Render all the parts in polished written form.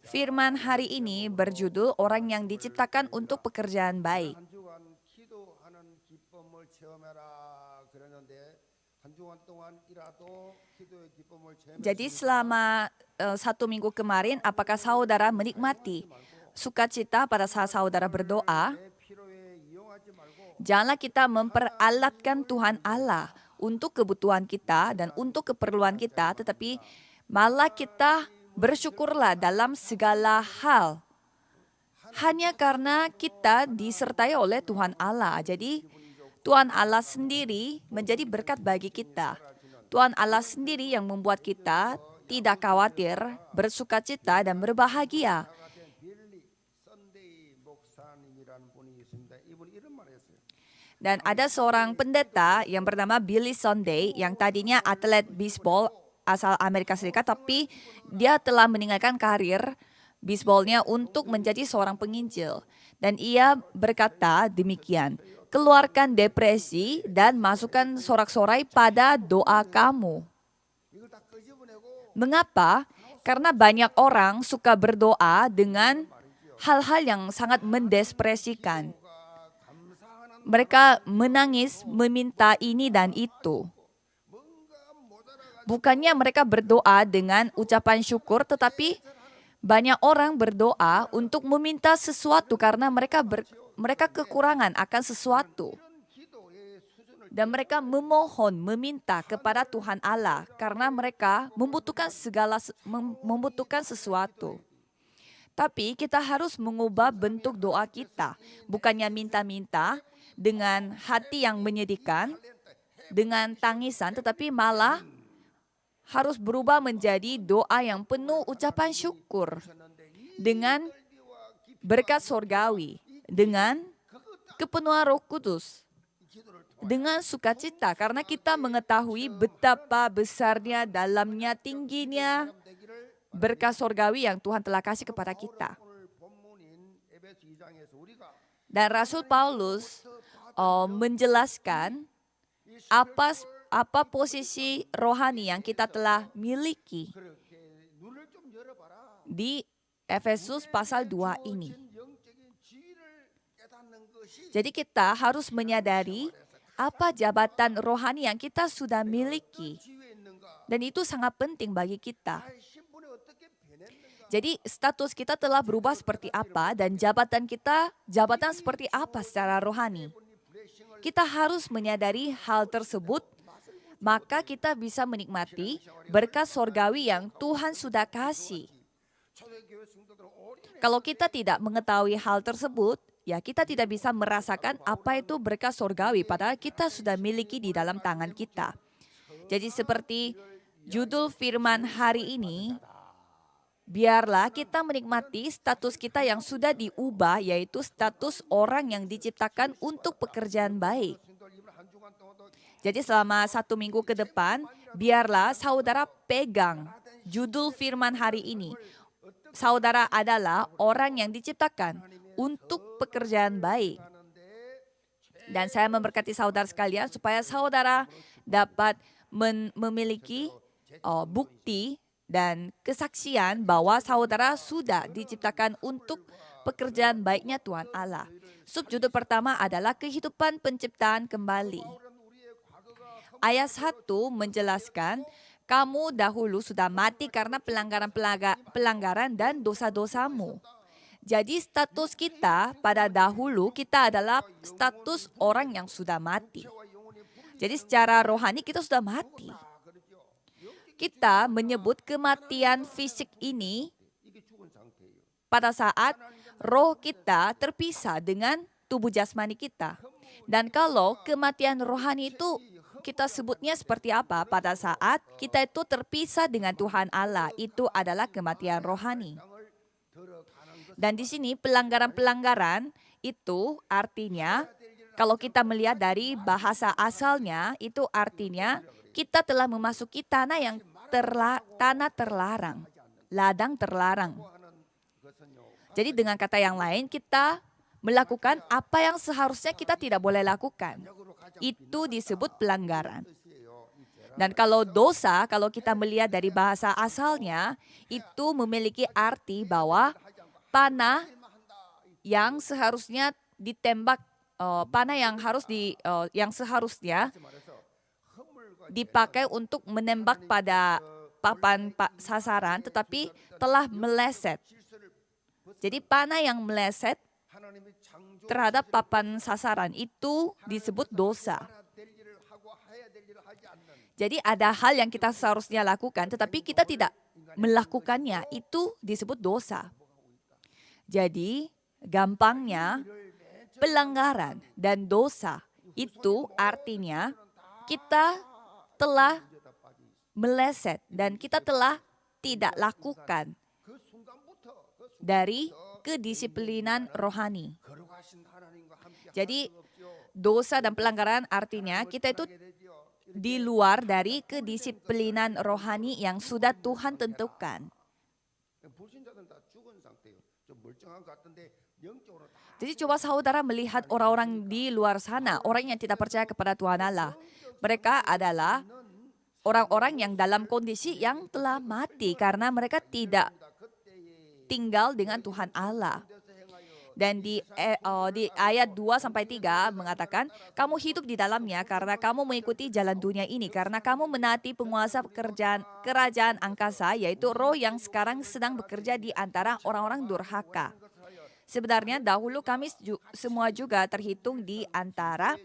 Firman hari ini berjudul orang yang diciptakan untuk pekerjaan baik. 한 주간 기도하는 기쁨을 체험해라 그랬는데 한 주간 동안 일하도 기도의 기쁨을 Jadi 체험했습니까? selama 1 minggu kemarin, apakah saudara menikmati sukacita pada saat saudara berdoa? 내 필요에 이용하지 말고 Janganlah kita memperalatkan Tuhan Allah untuk kebutuhan kita dan untuk keperluan kita, tetapi malah kita bersyukurlah dalam segala hal. Hanya karena kita disertai oleh Tuhan Allah. Jadi Tuhan Allah sendiri menjadi berkat bagi kita. Tuhan Allah sendiri yang membuat kita tidak khawatir, bersukacita dan berbahagia. 같은 빌리 선데이 목사님이라는 분이 있습니다. 이분이 이런 말을 했어요. Dan ada seorang pendeta yang bernama Billy Sunday yang tadinya atlet bisbol asal Amerika Serikat, tapi dia telah meninggalkan karir bisbolnya untuk menjadi seorang penginjil. Dan ia berkata demikian, keluarkan depresi dan masukkan sorak-sorai pada doa kamu. 이걸 다 끄집어내고 Mengapa? Karena banyak orang suka berdoa dengan hal-hal yang sangat mendespresikan. 감사하는 Mereka menangis, meminta ini dan itu. 뭔가 모자라가 Bukannya mereka berdoa dengan ucapan syukur, tetapi banyak orang berdoa untuk meminta sesuatu karena mereka kekurangan akan sesuatu. 이런 기도의 수준을 Dan mereka memohon, meminta kepada Tuhan Allah karena mereka membutuhkan sesuatu. Tapi kita harus mengubah bentuk doa kita, bukannya minta-minta dengan hati yang menyedihkan, dengan tangisan, tetapi malah harus berubah menjadi doa yang penuh ucapan syukur dengan berkat sorgawi, dengan kepenuhan Roh Kudus, dengan sukacita karena kita mengetahui betapa besarnya, dalamnya, tingginya berkat sorgawi yang Tuhan telah kasih kepada kita. 오늘 본문인 에베소 2장에서 우리가 Dan Rasul Paulus menjelaskan apa posisi rohani yang kita telah miliki 그렇게 눈을 좀 열어봐라. di Efesus pasal 2 ini. 영적인 지위를 깨닫는 것이 Jadi kita harus menyadari apa jabatan rohani yang kita sudah miliki. 지위에 있는가? Dan itu sangat penting bagi kita. 나의 신분이 어떻게 변했는가? Jadi status kita telah berubah seperti apa dan jabatan kita jabatan seperti apa secara rohani. Kita harus menyadari hal tersebut, maka kita bisa menikmati berkat sorgawi yang Tuhan sudah kasih. 초대교회 성도들은 오래 Kalau kita tidak mengetahui hal tersebut, ya kita tidak bisa merasakan apa itu berkat sorgawi, padahal kita sudah miliki di dalam tangan kita. Jadi seperti judul firman hari ini, biarlah kita menikmati status kita yang sudah diubah, yaitu status orang yang diciptakan untuk pekerjaan baik. 성도들 이번 한 주간 동안도 Jadi selama 1 minggu ke depan, biarlah saudara pegang judul firman hari ini. Saudara adalah orang yang diciptakan untuk pekerjaan baik. Dan saya memberkati saudara sekalian supaya saudara dapat memiliki bukti dan kesaksian bahwa saudara sudah diciptakan untuk pekerjaan baiknya Tuhan Allah. Subjudul pertama adalah kehidupan penciptaan kembali. Ayat 1 menjelaskan, kamu dahulu sudah mati karena pelanggaran dan dosa-dosamu. Jadi status kita pada dahulu kita adalah status orang yang sudah mati. Jadi secara rohani kita sudah mati. Kita menyebut kematian fisik ini 이게 죽은 상태예요. pada saat roh kita terpisah dengan tubuh jasmani kita. Dan kalau kematian rohani itu kita sebutnya seperti apa? Pada saat kita itu terpisah dengan Tuhan Allah, itu adalah kematian rohani. Dan di sini pelanggaran-pelanggaran itu artinya, kalau kita melihat dari bahasa asalnya, itu artinya kita telah memasuki tanah yang tanah terlarang, ladang terlarang. Jadi dengan kata yang lain, kita melakukan apa yang seharusnya kita tidak boleh lakukan. Itu disebut pelanggaran. Dan kalau dosa, kalau kita melihat dari bahasa asalnya, itu memiliki arti bahwa panah yang seharusnya ditembak, panah yang seharusnya dipakai untuk menembak pada papan sasaran, tetapi telah meleset. Jadi panah yang meleset terhadap papan sasaran itu disebut dosa. Jadi ada hal yang kita seharusnya lakukan, tetapi kita tidak melakukannya, itu disebut dosa. Jadi gampangnya pelanggaran dan dosa itu artinya kita telah meleset dan kita telah tidak lakukan dari kedisiplinan rohani. Jadi dosa dan pelanggaran artinya kita itu di luar dari kedisiplinan rohani yang sudah Tuhan tentukan. Jadi coba saudara melihat orang-orang di luar sana, orang yang tidak percaya kepada Tuhan Allah. Mereka adalah orang-orang yang dalam kondisi yang telah mati karena mereka tidak tinggal dengan Tuhan Allah. Dan di ayat 2-3 mengatakan, kamu hidup di dalamnya karena kamu mengikuti jalan dunia ini, karena kamu menaati penguasa kerajaan angkasa, yaitu roh yang sekarang sedang bekerja di antara orang-orang durhaka. Sebenarnya dahulu kami semua juga terhitung di antara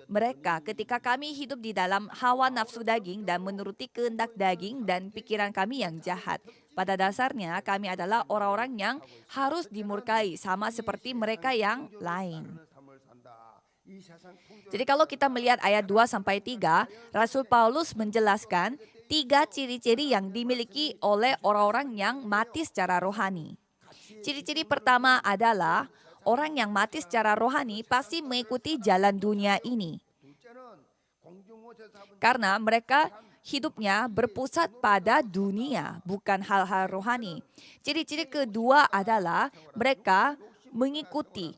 mereka ketika kami hidup di dalam hawa nafsu daging dan menuruti kehendak daging dan pikiran kami yang jahat. Pada dasarnya kami adalah orang-orang yang harus dimurkai sama seperti mereka yang lain. Jadi kalau kita melihat ayat 2-3, Rasul Paulus menjelaskan 3 ciri-ciri yang dimiliki oleh orang-orang yang mati secara rohani. Ciri-ciri pertama adalah orang yang mati secara rohani pasti mengikuti jalan dunia ini. Karena mereka hidupnya berpusat pada dunia, bukan hal-hal rohani. Ciri-ciri kedua adalah mereka mengikuti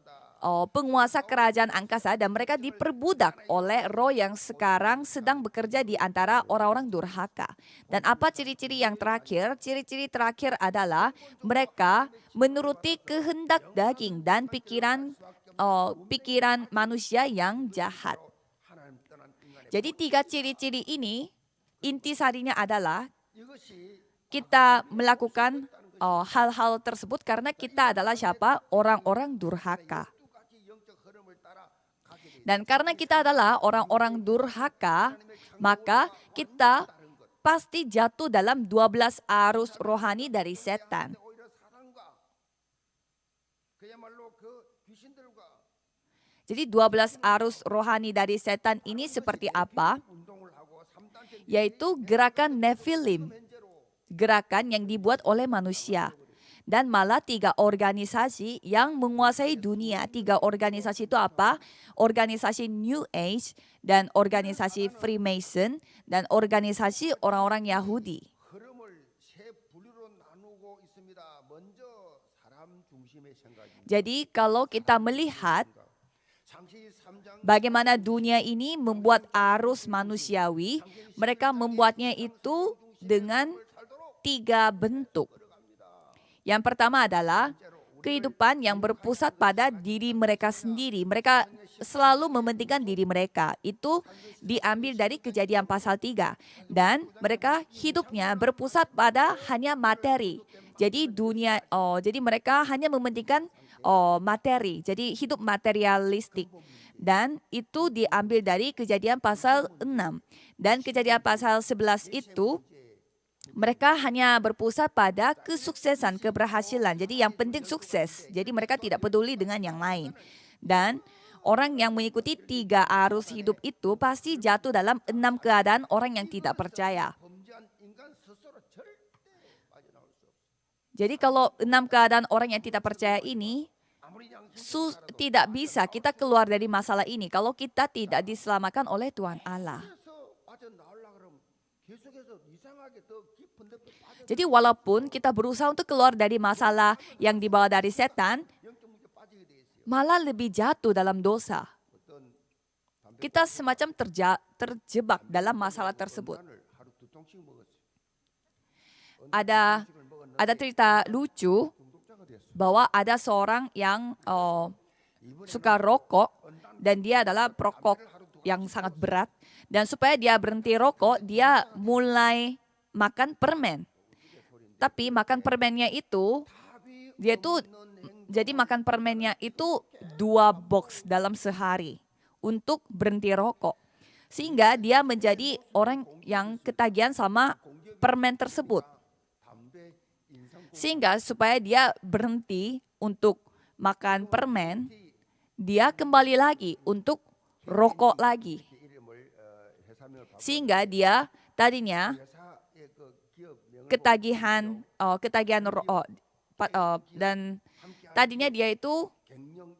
penguasa kerajaan angkasa dan mereka diperbudak oleh roh yang sekarang sedang bekerja di antara orang-orang durhaka. Dan apa ciri-ciri yang terakhir? Ciri-ciri terakhir adalah mereka menuruti kehendak daging dan pikiran manusia yang jahat. Jadi 3 ciri-ciri ini intisarinya adalah kita melakukan hal-hal tersebut karena kita adalah siapa? Orang-orang durhaka. Dan karena kita adalah orang-orang durhaka, maka kita pasti jatuh dalam 12 arus rohani dari setan. Jadi 12 arus rohani dari setan ini seperti apa? Yaitu gerakan Nephilim, gerakan yang dibuat oleh manusia. Dan malah 3 organisasi yang menguasai dunia. 3 organisasi itu apa? Organisasi New Age, dan organisasi Freemason, dan organisasi orang-orang Yahudi. Jadi kalau kita melihat bagaimana dunia ini membuat arus manusiawi, mereka membuatnya itu dengan 3 bentuk. Yang pertama adalah kehidupan yang berpusat pada diri mereka sendiri. Mereka selalu mementingkan diri mereka. Itu diambil dari Kejadian pasal 3. Dan mereka hidupnya berpusat pada hanya materi. Jadi jadi mereka hanya mementingkan materi. Jadi hidup materialistik. Dan itu diambil dari Kejadian pasal 6. Dan Kejadian pasal 11 itu mereka hanya berpusat pada kesuksesan, keberhasilan. Jadi yang penting sukses. Jadi mereka tidak peduli dengan yang lain. Dan orang yang mengikuti 3 arus hidup itu pasti jatuh dalam 6 keadaan orang yang tidak percaya. Jadi kalau 6 keadaan orang yang tidak percaya ini, tidak bisa kita keluar dari masalah ini kalau kita tidak diselamatkan oleh Tuhan Allah. Jadi walaupun kita berusaha untuk keluar dari masalah yang dibawa dari setan, malah lebih jatuh dalam dosa. Kita semacam terjebak dalam masalah tersebut. 통씩 먹었어요. Ada cerita lucu 중독자가 됐어요. bahwa ada seorang yang suka rokok dan dia adalah perokok yang sangat berat, dan supaya dia berhenti rokok dia mulai makan permen. Tapi makan permennya itu dia itu jadi makan permennya itu 2 box dalam sehari untuk berhenti rokok. Sehingga dia menjadi orang yang ketagihan sama permen tersebut. 담배, 인상 Sehingga supaya dia berhenti untuk makan permen, dia kembali lagi untuk rokok lagi. 이름을 회사명을 바꿔 Sehingga dia tadinya 회사의 그 기업 명을 dan tadinya dia itu 갱년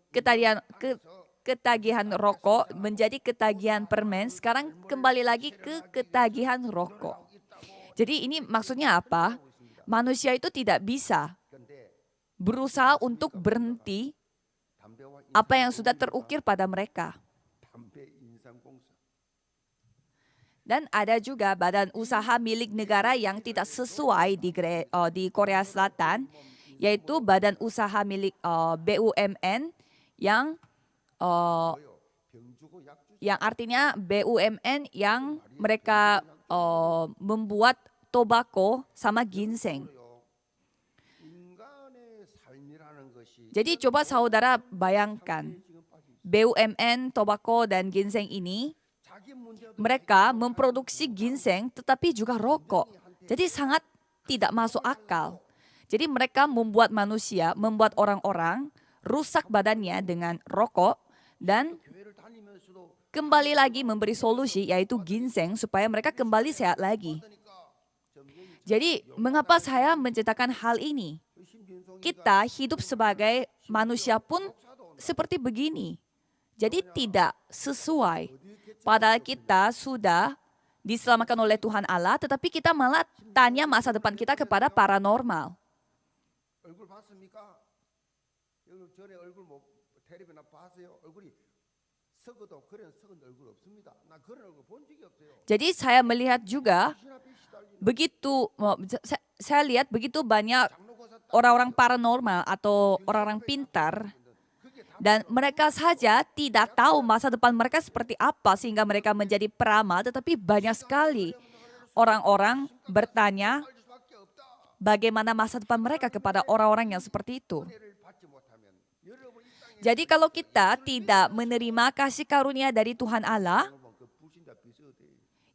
ketagihan rokok menjadi ketagihan permen, sekarang kembali lagi ke ketagihan rokok. Jadi ini maksudnya apa? Manusia itu tidak bisa 근데 berusaha untuk berhenti 담배와 apa yang sudah terukir pada mereka. 담배 인상공사 Dan ada juga badan usaha milik negara yang tidak sesuai di Korea Selatan, yaitu badan usaha milik BUMN yang 병주고 약주 yang artinya BUMN yang mereka membuat tobacco sama ginseng. 인간의 삶이라는 것이 Jadi coba saudara bayangkan, 지금 빠져 있어요. BUMN, tobacco, dan ginseng ini, 자기 문제도 mereka memproduksi ginseng tetapi juga rokok. Jadi sangat tidak masuk akal. Jadi mereka membuat orang-orang rusak badannya dengan rokok dan 교회를 다니면서도 kembali lagi memberi solusi yaitu ginseng supaya mereka kembali sehat lagi. 그러니까 점쟁이 Jadi mengapa saya menceritakan hal ini? 신빈송이가 Kita hidup sebagai manusia pun seperti begini. Jadi tidak sesuai. Padahal kita sudah diselamatkan oleh Tuhan Allah, tetapi kita malah tanya masa depan kita kepada paranormal. 얼굴 봤습니까? 여기 전에 얼굴 뭐 텔레비나 봤어요? 얼굴이 썩어도 그런 썩은 얼굴 없습니다. 나 그런 얼굴 본 적이 없어요. Jadi saya melihat juga 신 앞에 시달리는 begitu saya lihat begitu banyak 장로고사 orang-orang paranormal atau orang-orang pintar, 그게 다 dan mereka saja tidak tahu masa depan mereka seperti apa sehingga mereka menjadi peramal, tetapi banyak sekali orang-orang bertanya 알 수밖에 없다. bagaimana masa depan mereka kepada orang-orang yang seperti itu. 은혜를 받지 못하면 여러분 이 땅에 Jadi kalau kita tidak menerima kasih karunia dari Tuhan Allah, 여러분 그 불신자 비슷해.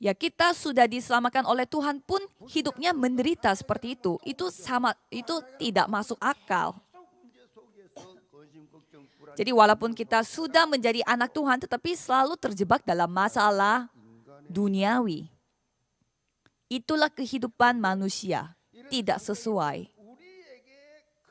ya kita sudah diselamatkan oleh Tuhan pun hidupnya menderita seperti itu. Itu tidak masuk akal. 문제 속에서 근심 걱정 불안 Jadi walaupun kita sudah menjadi anak Tuhan tetapi selalu terjebak dalam masalah duniawi. Itulah kehidupan manusia, tidak sesuai. 우리에게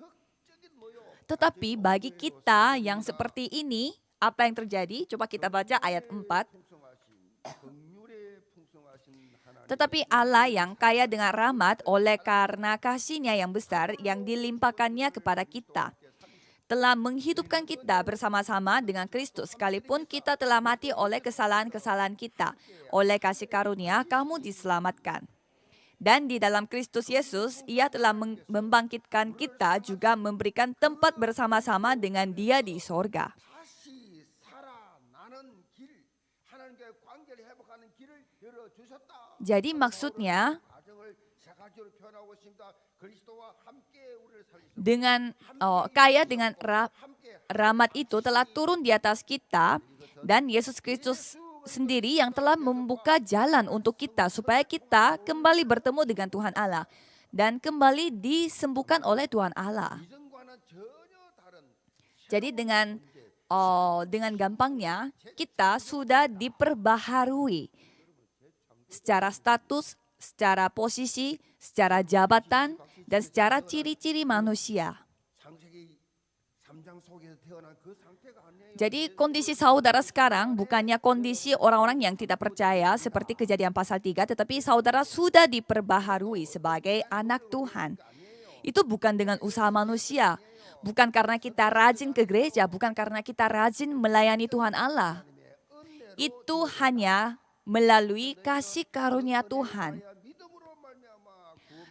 극적인 뭐요? Tetapi bagi kita yang seperti ini, apa yang terjadi? Coba kita baca ayat 4. 풍성하신 긍휼에 풍성하신 하나님 Tetapi Allah yang kaya dengan rahmat oleh karena kasih-Nya yang besar yang dilimpahkannya kepada kita, telah menghidupkan kita bersama-sama dengan Kristus sekalipun kita telah mati oleh kesalahan-kesalahan kita. Oleh kasih karunia kamu diselamatkan. Dan di dalam Kristus Yesus, Ia telah membangkitkan kita juga memberikan tempat bersama-sama dengan Dia di sorga. 다시 살아나는 길 하나님과의 관계를 회복하는 길을 열어주셨다. Jadi maksudnya 가정을 세 가지로 표현하고 있습니다. 그리스도와 함께 우리를 살리셨다. dengan kaya dengan 함께 rahmat itu telah turun di atas kita, dan Yesus Kristus sendiri yang telah membuka jalan untuk kita supaya kita kembali bertemu dengan Tuhan Allah dan kembali disembuhkan oleh Tuhan Allah. 이전과는 전혀 다른 Jadi dengan gampangnya kita sudah diperbaharui secara status, secara posisi, secara jabatan, dan secara ciri-ciri manusia. 창세기 3장 속에서 태어난 그 상태가 아니에요. Jadi kondisi saudara sekarang bukannya kondisi orang-orang yang tidak percaya seperti Kejadian pasal 3, tetapi saudara sudah diperbaharui sebagai anak Tuhan. Itu bukan dengan usaha manusia, bukan karena kita rajin ke gereja, bukan karena kita rajin melayani Tuhan Allah. Itu hanya melalui kasih karunia Tuhan.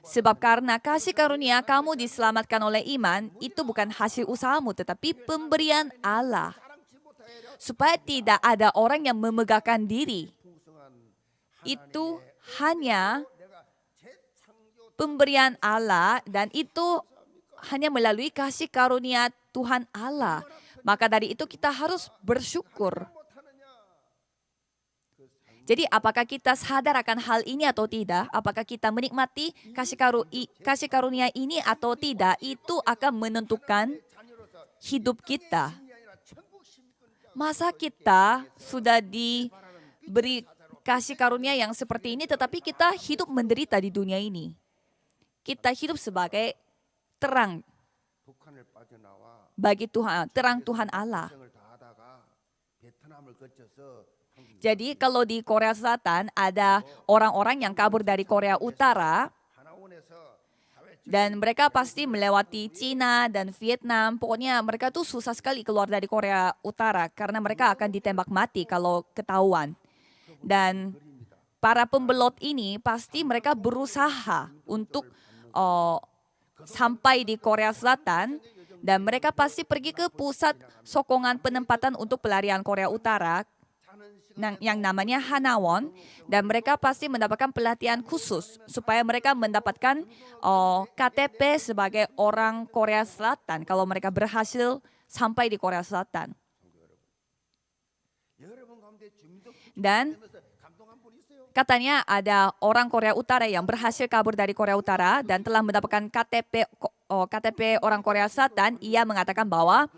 Sebab karena kasih karunia kamu diselamatkan oleh iman, itu bukan hasil usahamu tetapi pemberian Allah. Supaya tidak ada orang yang memegahkan diri. Itu hanya pemberian Allah dan itu hanya melalui kasih karunia Tuhan Allah. Maka dari itu kita harus bersyukur. Jadi apakah kita sadar akan hal ini atau tidak? Apakah kita menikmati kasih karunia ini atau tidak? Itu akan menentukan hidup kita. Masa kita sudah diberi kasih karunia yang seperti ini tetapi kita hidup menderita di dunia ini. Kita hidup sebagai terang bagi Tuhan, terang Tuhan Allah. Jadi kalau di Korea Selatan ada orang-orang yang kabur dari Korea Utara dan mereka pasti melewati Cina dan Vietnam. Pokoknya mereka tuh susah sekali keluar dari Korea Utara karena mereka akan ditembak mati kalau ketahuan. Dan para pembelot ini pasti mereka berusaha untuk sampai di Korea Selatan dan mereka pasti pergi ke pusat sokongan penempatan untuk pelarian Korea Utara yang namanya Hanawon dan mereka pasti mendapatkan pelatihan khusus supaya mereka mendapatkan KTP sebagai orang Korea Selatan kalau mereka berhasil sampai di Korea Selatan. Dan katanya ada orang Korea Utara yang berhasil kabur dari Korea Utara dan telah mendapatkan KTP orang Korea Selatan. Ia mengatakan bahwa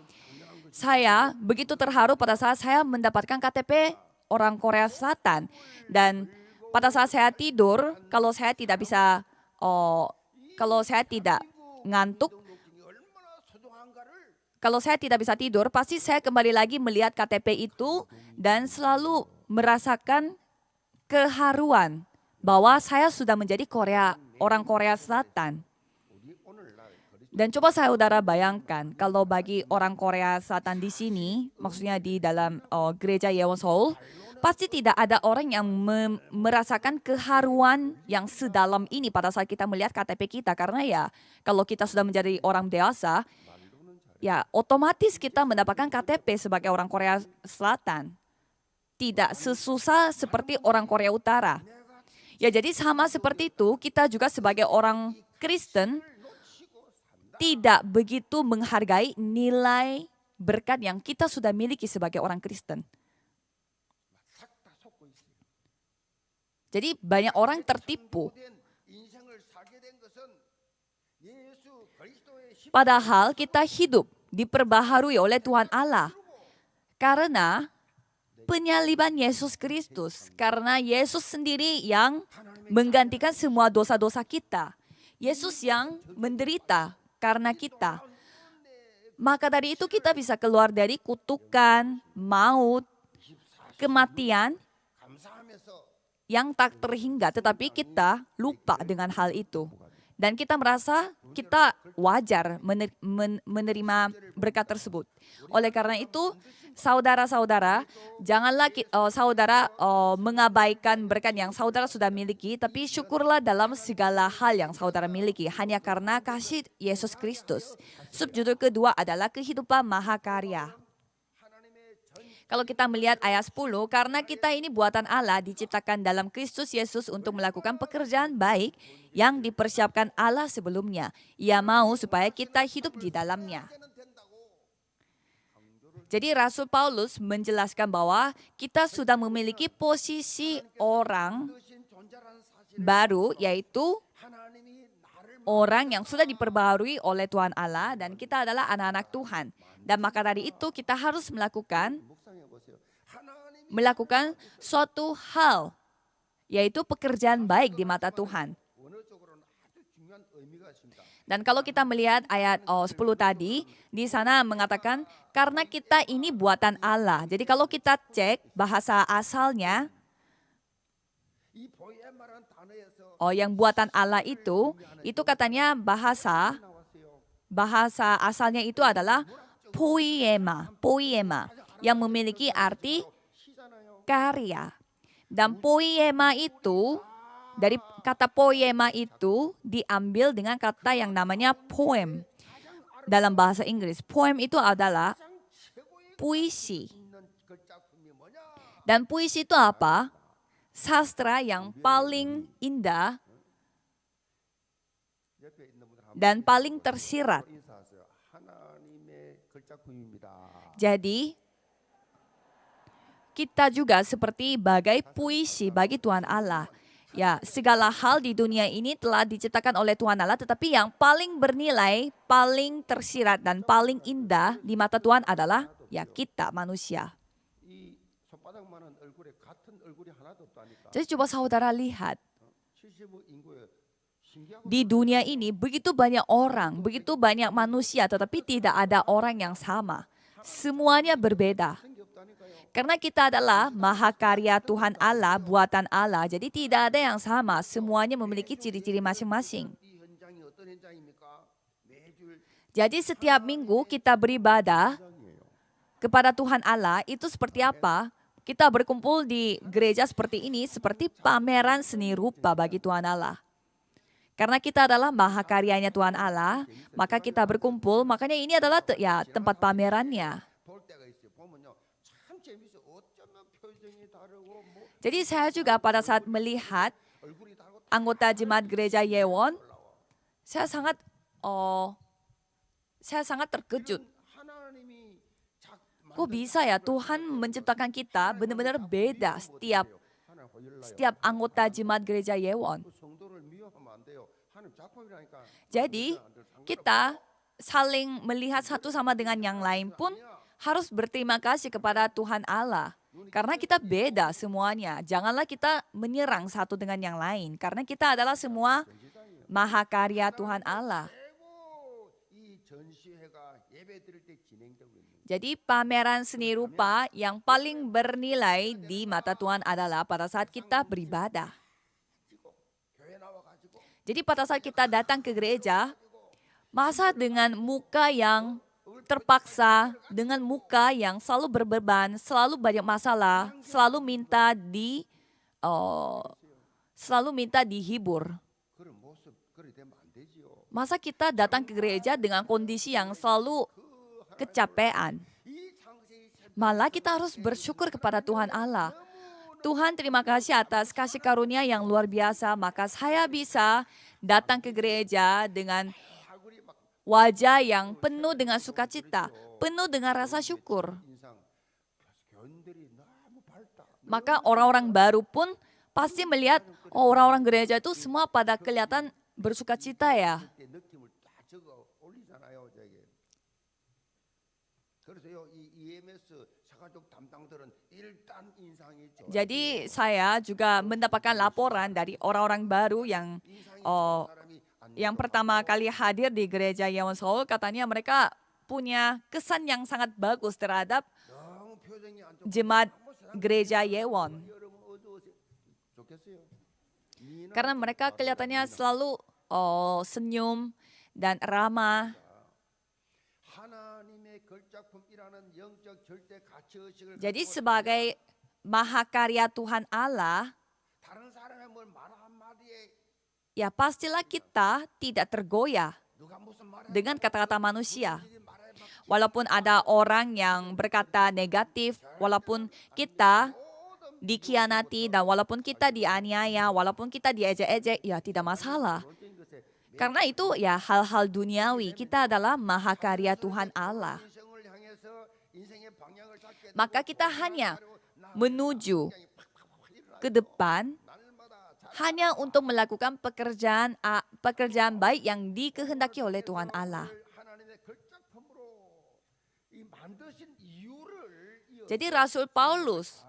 saya begitu terharu pada saat saya mendapatkan KTP orang Korea Selatan. Dan pada saat saya tidur, kalau saya tidak ngantuk, kalau saya tidak bisa tidur, pasti saya kembali lagi melihat KTP itu dan selalu merasakan keharuan bahwa saya sudah menjadi orang Korea Selatan. Dan coba saudara bayangkan kalau bagi orang Korea Selatan di sini, maksudnya di dalam gereja Yewon Seoul, pasti tidak ada orang yang merasakan keharuan yang sedalam ini pada saat kita melihat KTP kita. Karena ya kalau kita sudah menjadi orang dewasa, ya otomatis kita mendapatkan KTP sebagai orang Korea Selatan. Tidak sesusah seperti orang Korea Utara. Ya jadi sama seperti itu, kita juga sebagai orang Kristen tidak begitu menghargai nilai berkat yang kita sudah miliki sebagai orang Kristen. Jadi banyak orang tertipu. Padahal kita hidup diperbaharui oleh Tuhan Allah. Karena penyaliban Yesus Kristus. Karena Yesus sendiri yang menggantikan semua dosa-dosa kita. Yesus yang menderita karena kita. Maka dari itu kita bisa keluar dari kutukan, maut, kematian yang tak terhingga. Tetapi kita lupa dengan hal itu. Dan kita merasa kita wajar menerima berkat tersebut. Oleh karena itu, saudara-saudara, janganlah saudara mengabaikan berkat yang saudara sudah miliki, tapi syukurlah dalam segala hal yang saudara miliki hanya karena kasih Yesus Kristus. Subjudul kedua adalah kehidupan mahakarya. Kalau kita melihat ayat 10, karena kita ini buatan Allah diciptakan dalam Kristus Yesus untuk melakukan pekerjaan baik yang dipersiapkan Allah sebelumnya. Ia mau supaya kita hidup di dalamnya. Jadi Rasul Paulus menjelaskan bahwa kita sudah memiliki posisi orang baru, yaitu orang yang sudah diperbaharui oleh Tuhan Allah dan kita adalah anak-anak Tuhan. Dan maka dari itu kita harus melakukan suatu hal, yaitu pekerjaan baik di mata Tuhan. Dan kalau kita melihat ayat 10 tadi, di sana mengatakan karena kita ini buatan Allah. Jadi kalau kita cek bahasa asalnya, yang buatan Allah itu katanya bahasa asalnya itu adalah poiema, yang memiliki arti karya. Dan poiema itu Dari kata poema itu diambil dengan kata yang namanya poem dalam bahasa Inggris. Poem itu adalah 가장 최고의 puisi. 있는 글작품이 뭐냐? Dan puisi itu apa? Sastra yang paling indah 옆에 있는 분들 한번 dan paling tersirat. 인사하세요. 하나님의 글작품입니다. Jadi, kita juga seperti bagai puisi bagi Tuhan Allah. Ya, segala hal di dunia ini telah diciptakan oleh Tuhan Allah, tetapi yang paling bernilai, paling tersirat, dan paling indah di mata Tuhan adalah ya kita manusia. 이 손바닥만한 얼굴에 같은 얼굴이 하나도 없다니까. Jadi coba saudara lihat, 75 인구에 신기하고 di dunia ini begitu banyak orang, begitu banyak manusia, tetapi tidak ada orang yang sama. Semuanya berbeda. 생기 없다니까요. Karena kita adalah mahakarya Tuhan Allah, buatan Allah. Jadi tidak ada yang sama. Semuanya memiliki ciri-ciri masing-masing. 이 현장이 어떤 현장입니까? 매주 Jadi setiap minggu kita beribadah 현장이에요. kepada Tuhan Allah itu seperti apa? Kita berkumpul di gereja seperti ini, seperti pameran seni rupa bagi Tuhan Allah. Karena kita adalah mahakaryanya Tuhan Allah, maka kita berkumpul. Makanya ini adalah tempat pamerannya. 볼 때가 있어요. 보면요. 참 재밌어. 어쩌면 표정이 다르고 뭐 Jadi saya juga pada saat melihat 얼굴이 다르고 anggota jemaat gereja Yewon, saya sangat terkejut. 하나님이 작 Kok bisa ya Tuhan menciptakan kita benar-benar beda 하나님 호일라요. setiap anggota jemaat gereja Yewon. 그 성도를 미워하면 안 돼요. 하나님 작품이라니까. Jadi kita saling melihat satu sama dengan yang lain pun harus berterima kasih kepada Tuhan Allah. Karena kita beda semuanya. Janganlah kita menyerang satu dengan yang lain. Karena kita adalah semua mahakarya Tuhan Allah. 최고 이 전시회가 예배 드릴 때 진행되고 있는 Jadi pameran seni rupa yang paling bernilai di mata Tuhan adalah pada saat kita beribadah. 거고 교회 나와 가지고 Jadi pada saat kita datang ke gereja, masa dengan muka yang terpaksa, dengan muka yang selalu berbeban, selalu banyak masalah, selalu minta dihibur. 그런 모습 그리 되면 안 되지요. Masa kita datang ke gereja dengan kondisi yang selalu kecapean. 이 상세히 Malah kita harus bersyukur kepada Tuhan Allah. Tuhan, terima kasih atas kasih karunia yang luar biasa, maka saya bisa datang ke gereja dengan 얼굴이 막 wajah yang penuh dengan sukacita, penuh dengan rasa syukur. 인상 교인들이 너무 밝다. Maka orang-orang baru pun pasti melihat, oh orang-orang gereja itu semua pada kelihatan bersukacita ya. 때 느낌을 다 적어 올리잖아요, 저게. 그래서요, 이 EMS 사가족 담당들은 일단 인상이 좋아요. Jadi saya juga mendapatkan laporan dari orang-orang baru yang 인상이 어, 좋은 사람이 안 yang pertama kali hadir di gereja Yewon Seoul, katanya mereka punya kesan yang sangat bagus terhadap 너무 표정이 안 좋고 jemaat 뭐 세상 gereja Yewon. 여러분 어두워서 좋겠어요. 미나 Karena mereka kelihatannya selalu senyum dan ramah. 하나님의 걸작품이라는 영적 절대 가치 의식을 Jadi 가지고 sebagai mahakarya Tuhan Allah, 다른 사람의 말 한마디에 ya pastilah kita tidak tergoyah 누가 무슨 말을 dengan kata-kata manusia. 말에 막 Walaupun ada orang yang berkata negatif, walaupun kita dikhianati dan walaupun kita dianiaya, walaupun kita diejek-ejek, ya tidak masalah. 본적인 것에 Karena itu ya hal-hal duniawi, kita adalah mahakarya Tuhan Allah. 인생을 향해서 인생의 방향을 잡게 Maka kita hanya menuju ke depan 날마다 hanya untuk melakukan pekerjaan baik yang dikehendaki oleh Tuhan Allah. 하나님의 걸작품으로 이 만드신 이유를 Jadi Rasul Paulus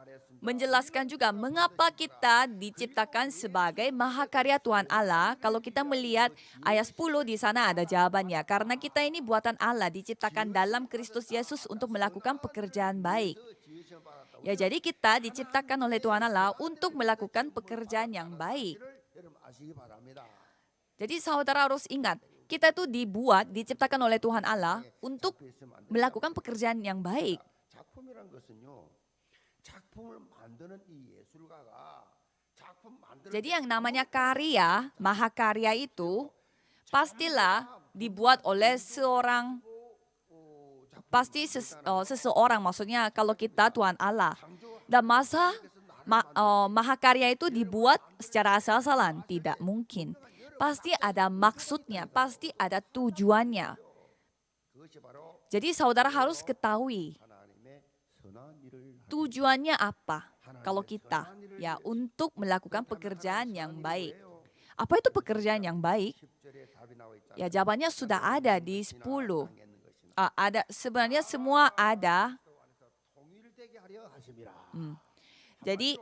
menjelaskan juga mengapa kita diciptakan sebagai mahakarya Tuhan Allah. Kalau kita melihat ayat 10 di sana ada jawabannya. Karena kita ini buatan Allah diciptakan dalam Kristus Yesus untuk melakukan pekerjaan baik. Ya jadi kita diciptakan oleh Tuhan Allah untuk melakukan pekerjaan yang baik. 여러분 아시기 바랍니다. Jadi saudara harus ingat, kita itu diciptakan oleh Tuhan Allah untuk melakukan pekerjaan yang baik. 작품이란 것은요. 작품을 만드는 이 예술가가 작품 Jadi yang namanya karya, mahakarya itu pastilah dibuat oleh seorang, seseorang, maksudnya kalau kita Tuhan Allah. Dan mahakarya itu dibuat secara asal-asalan? Tidak mungkin. Pasti ada maksudnya, pasti ada tujuannya. 그것이 바로 Jadi saudara harus ketahui 하나님의 선한 일을 하는 tujuannya apa kalau kita ya untuk melakukan pekerjaan yang baik. Apa itu pekerjaan yang baik? 10절에 답이 나와 있잖아요. Ya jawabannya sudah ada di 10. 있는 것이나 Ada sebenarnya semua ada. 통일되게 하려 하심이라. Jadi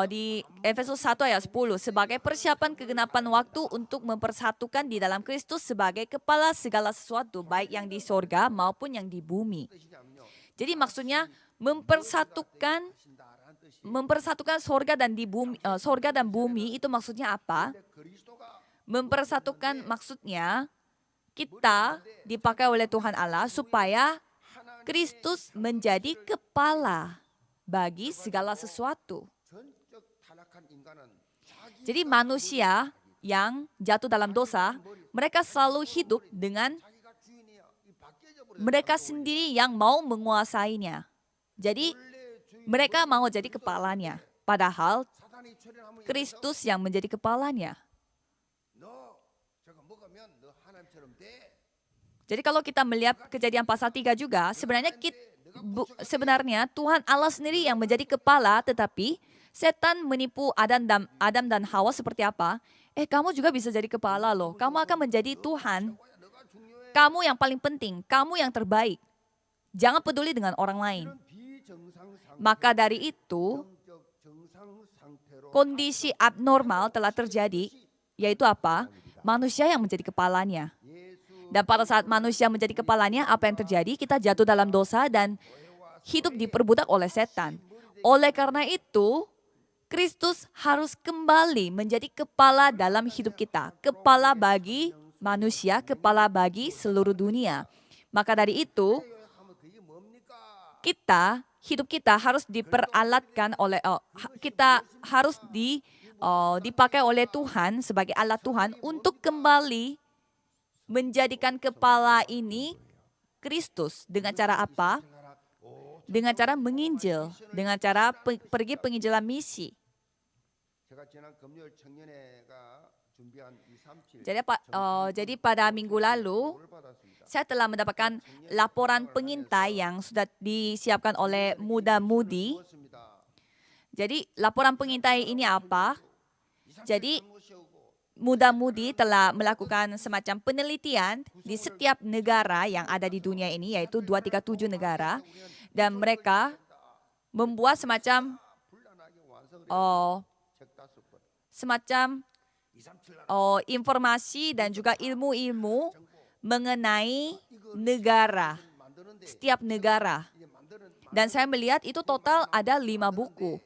di Efesus 1 ayat 10 sebagai persiapan kegenapan waktu untuk mempersatukan di dalam Kristus sebagai kepala segala sesuatu baik yang di sorga maupun yang di bumi. 뜻이냐면요. Jadi maksudnya mempersatukan sorga dan di bumi, sorga dan bumi itu maksudnya apa? 근데 그리스도가 Mempersatukan maksudnya kita dipakai oleh Tuhan Allah supaya Kristus menjadi kepala bagi segala sesuatu. 전적 타락한 인간은 자기 Jadi manusia yang jatuh dalam dosa, mereka selalu hidup dengan 자기가 주인이야. 이 바뀌어져 버려. mereka sendiri yang mau menguasainya. Jadi mereka mau jadi kepalanya. Padahal 사단이 출현하면 Kristus yang menjadi kepalanya. 너 저거 먹으면 너 하나님처럼 돼. Jadi kalau kita melihat Kejadian pasal 3 juga, sebenarnya Tuhan Allah sendiri yang menjadi kepala, tetapi setan menipu Adam dan Hawa seperti apa? Kamu juga bisa jadi kepala loh. Kamu akan menjadi Tuhan. 너가 중요해. Kamu yang paling penting, kamu yang terbaik. Jangan peduli dengan orang lain. 이런 비정상 상태, Maka dari itu, 정적 정상 상태로 kondisi abnormal telah terjadi, yaitu apa? Manusia yang menjadi kepalanya. 예수 Dan pada saat manusia menjadi kepalanya, apa yang terjadi? Kita jatuh dalam dosa dan hidup diperbudak oleh setan. Oleh karena itu, Kristus harus kembali menjadi kepala dalam hidup kita. Kepala bagi manusia, kepala bagi seluruh dunia. Maka dari itu, 하면 그게 뭡니까? hidup kita harus diperalatkan oleh, kita harus dipakai oleh Tuhan sebagai alat Tuhan untuk kembali menjadikan kepala ini Kristus. Dengan cara apa? Dengan cara menginjil, dengan cara pergi penginjilan misi. 제가 지난 금요일 청년회가 준비한 237 Jadi pada minggu lalu, 를 받았습니다. saya telah mendapatkan laporan pengintai yang sudah disiapkan oleh muda-mudi. 그렇습니다. Jadi laporan pengintai ini apa? 237 Jadi 세우고 muda-mudi telah melakukan semacam penelitian di setiap negara yang ada di dunia ini, yaitu 237 negara. Dan mereka membuat semacam 불안하게 완성을 책 5권. semacam 237 informasi dan juga ilmu-ilmu mengenai negara, 만드는데 setiap negara. 이게 만드는 Dan saya melihat itu total ada 5 buku.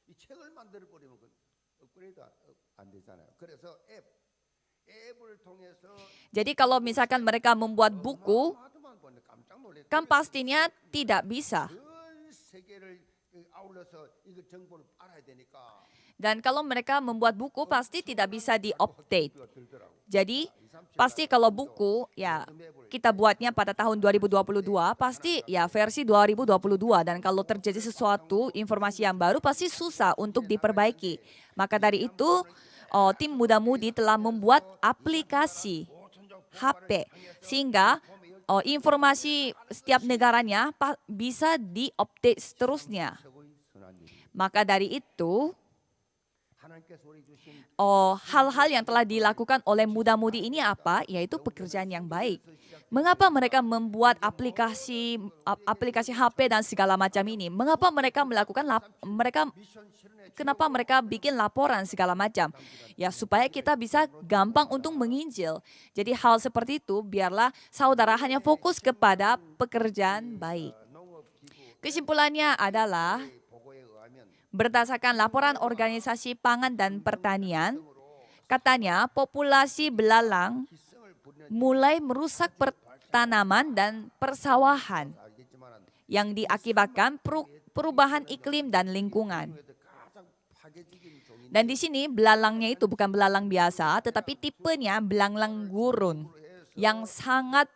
이 책을 만들어 버리면 그 업그레이드 안 되잖아요. 그래서 앱을 통해서 Jadi kalau misalkan mereka membuat buku, 하도만 보는데 깜짝 놀랐어요. kan pastinya tidak bisa. 전 세계를 아울러서 이거 정보를 알아야 되니까 Dan kalau mereka membuat buku pasti tidak bisa di-update. 그거 들더라고. Jadi pasti kalau buku ya kita buatnya pada tahun 2022 pasti ya versi 2022 dan kalau terjadi sesuatu informasi yang baru pasti susah untuk diperbaiki. Maka dari itu tim muda-mudi telah membuat aplikasi HP sehingga informasi setiap negaranya bisa di-update seterusnya. 최고의 선한 일. Maka dari itu 하나님께서 우리 주신 hal-hal yang telah dilakukan oleh muda-mudi ini apa? Yaitu pekerjaan yang baik. Mengapa mereka membuat aplikasi HP dan segala macam ini? Mengapa mereka melakukan 미션 실현에 kenapa mereka bikin laporan segala macam? Ya supaya kita bisa gampang untuk menginjil. Jadi hal seperti itu biarlah saudara hanya fokus kepada pekerjaan baik. 농업기구 Kesimpulannya adalah 보고에 의하면 berdasarkan laporan Organisasi Pangan dan Pertanian, katanya populasi belalang 기성을 부리는 mulai merusak pertanaman dan persawahan 알겠지만 yang diakibatkan perubahan iklim dan lingkungan. 가장 파괴적인 종이 Dan di sini belalangnya itu bukan belalang biasa, tetapi tipenya belalang gurun yang sangat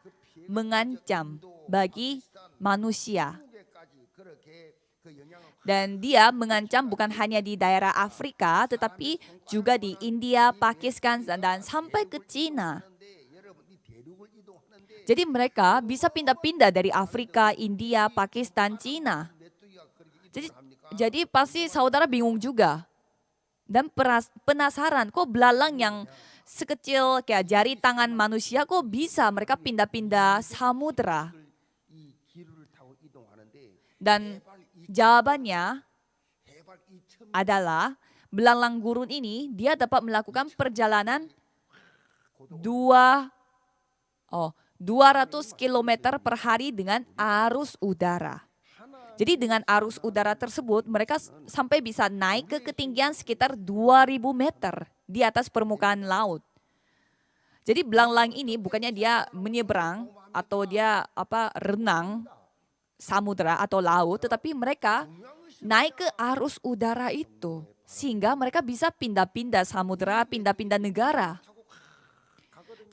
mengancam bagi manusia. 중국에까지 그렇게 그 영향을 Dan dia mengancam bukan hanya di daerah Afrika, tetapi juga di India, Pakistan, dan sampai ke Cina. 하는데 여러분 이 대륙을 이동하는데 Jadi mereka bisa pindah-pindah dari Afrika, India, Pakistan, Cina. 메뚜기가 그렇게 Jadi, 이동을 합니까? jadi pasti saudara bingung juga. Dan penasaran, kok belalang yang sekecil kayak jari tangan manusia kok bisa mereka pindah-pindah samudera? 이 기류를 타고 이동하는데 Dan 해발 jawabannya 2,000 adalah belalang gurun ini dia dapat melakukan perjalanan 200 km per hari dengan arus udara. Jadi dengan arus udara tersebut mereka sampai bisa naik ke ketinggian sekitar 2.000 meter di atas permukaan laut. Jadi belalang ini bukannya dia menyeberang atau dia renang samudera atau laut, tetapi mereka naik ke arus udara itu sehingga mereka bisa pindah-pindah samudera, pindah-pindah negara.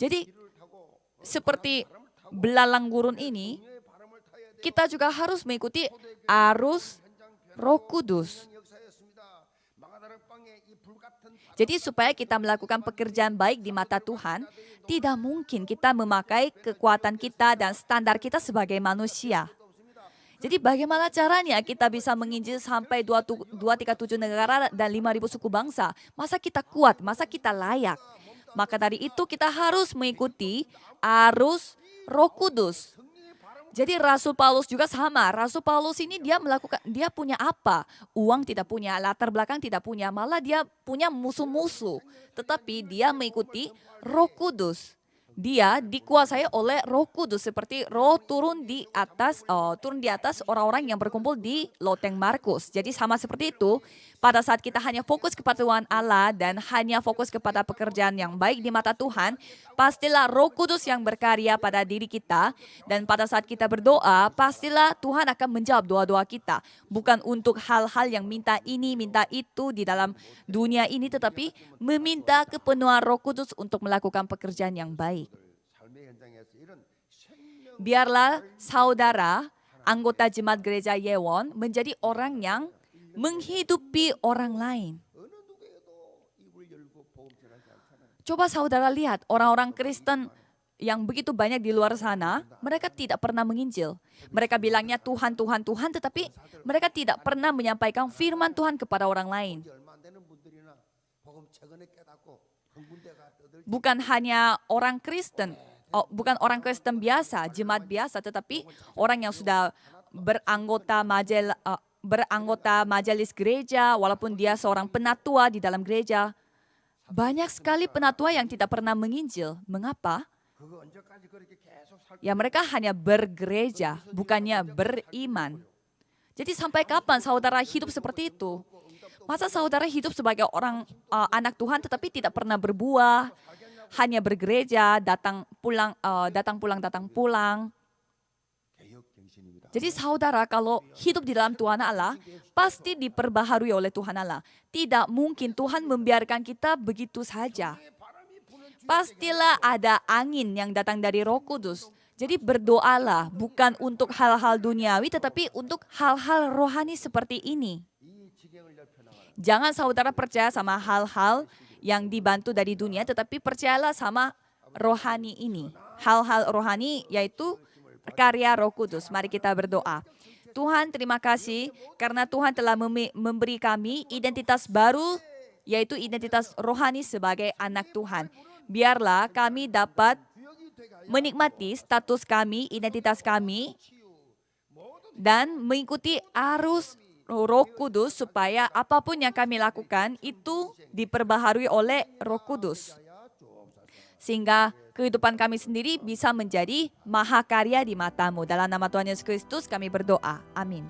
Jadi seperti belalang gurun ini, kita juga harus mengikuti arus Roh Kudus. 역사였습니다. 마가다락 방에 이 불같은 Jadi supaya kita melakukan pekerjaan baik di mata Tuhan, tidak mungkin kita memakai kekuatan kita dan standar kita sebagai manusia. Jadi bagaimana caranya kita bisa menginjil sampai 237 negara dan 5.000 suku bangsa? Masa kita kuat? Masa kita layak? Maka dari itu kita harus mengikuti arus Roh Kudus. Jadi Rasul Paulus juga sama. Rasul Paulus ini dia punya apa? Uang tidak punya, latar belakang tidak punya, malah dia punya musuh-musuh. Tetapi dia mengikuti Roh Kudus. Dia dikuasai oleh Roh Kudus seperti Roh turun di atas orang-orang yang berkumpul di loteng Markus. Jadi sama seperti itu, pada saat kita hanya fokus kepada Tuhan Allah dan hanya fokus kepada pekerjaan yang baik di mata Tuhan, pastilah Roh Kudus yang berkarya pada diri kita, dan pada saat kita berdoa, pastilah Tuhan akan menjawab doa-doa kita. Bukan untuk hal-hal yang minta ini, minta itu di dalam dunia ini, tetapi meminta kepenuhan Roh Kudus untuk melakukan pekerjaan yang baik. 삶의 현장에서 이런 생명 Biarlah saudara, anggota jemaat gereja Yewon, menjadi orang yang menghidupi orang lain. 어느 누구에도 입을 열고 복음 전하지 않잖아요. Coba saudara lihat orang-orang Kristen yang begitu banyak di luar sana, mereka tidak pernah menginjil. Mereka bilangnya Tuhan, Tuhan, Tuhan, tetapi mereka tidak pernah menyampaikan firman Tuhan kepada orang lain. 이제 얼마 안 되는 분들이나 복음 최근에 깨닫고 흥분대가 떠들 Bukan hanya orang Kristen, bukan orang Kristen biasa, jemaat biasa, tetapi orang yang sudah beranggota majelis gereja, walaupun dia seorang penatua di dalam gereja. Banyak sekali penatua yang tidak pernah menginjil. Mengapa? 그거 언제까지 그렇게 계속 살 Ya mereka hanya bergereja, bukannya beriman. Jadi sampai kapan saudara hidup seperti itu? Masa saudara hidup sebagai orang anak Tuhan tetapi tidak pernah berbuah, hanya bergereja, datang pulang. 개혁 정신입니다. Jadi saudara kalau hidup di dalam Tuhan Allah, pasti diperbaharui oleh Tuhan Allah. Tidak mungkin Tuhan membiarkan kita begitu saja. Pastilah ada angin yang datang dari Roh Kudus. Jadi berdoalah bukan untuk hal-hal duniawi tetapi untuk hal-hal rohani seperti ini. 이 지경을 넓혀나가는 Jangan saudara percaya sama hal-hal yang dibantu dari dunia tetapi percayalah sama rohani ini. Hal-hal rohani yaitu karya Roh Kudus. Mari kita berdoa. Tuhan, terima kasih karena Tuhan telah memberi kami identitas baru, yaitu identitas rohani sebagai anak Tuhan. Biarlah kami dapat menikmati status kami, identitas kami, dan mengikuti arus Roh Kudus supaya apapun yang kami lakukan itu diperbaharui oleh Roh Kudus. Sehingga kehidupan kami sendiri bisa menjadi mahakarya di mata-Mu. Dalam nama Tuhan Yesus Kristus kami berdoa. Amin.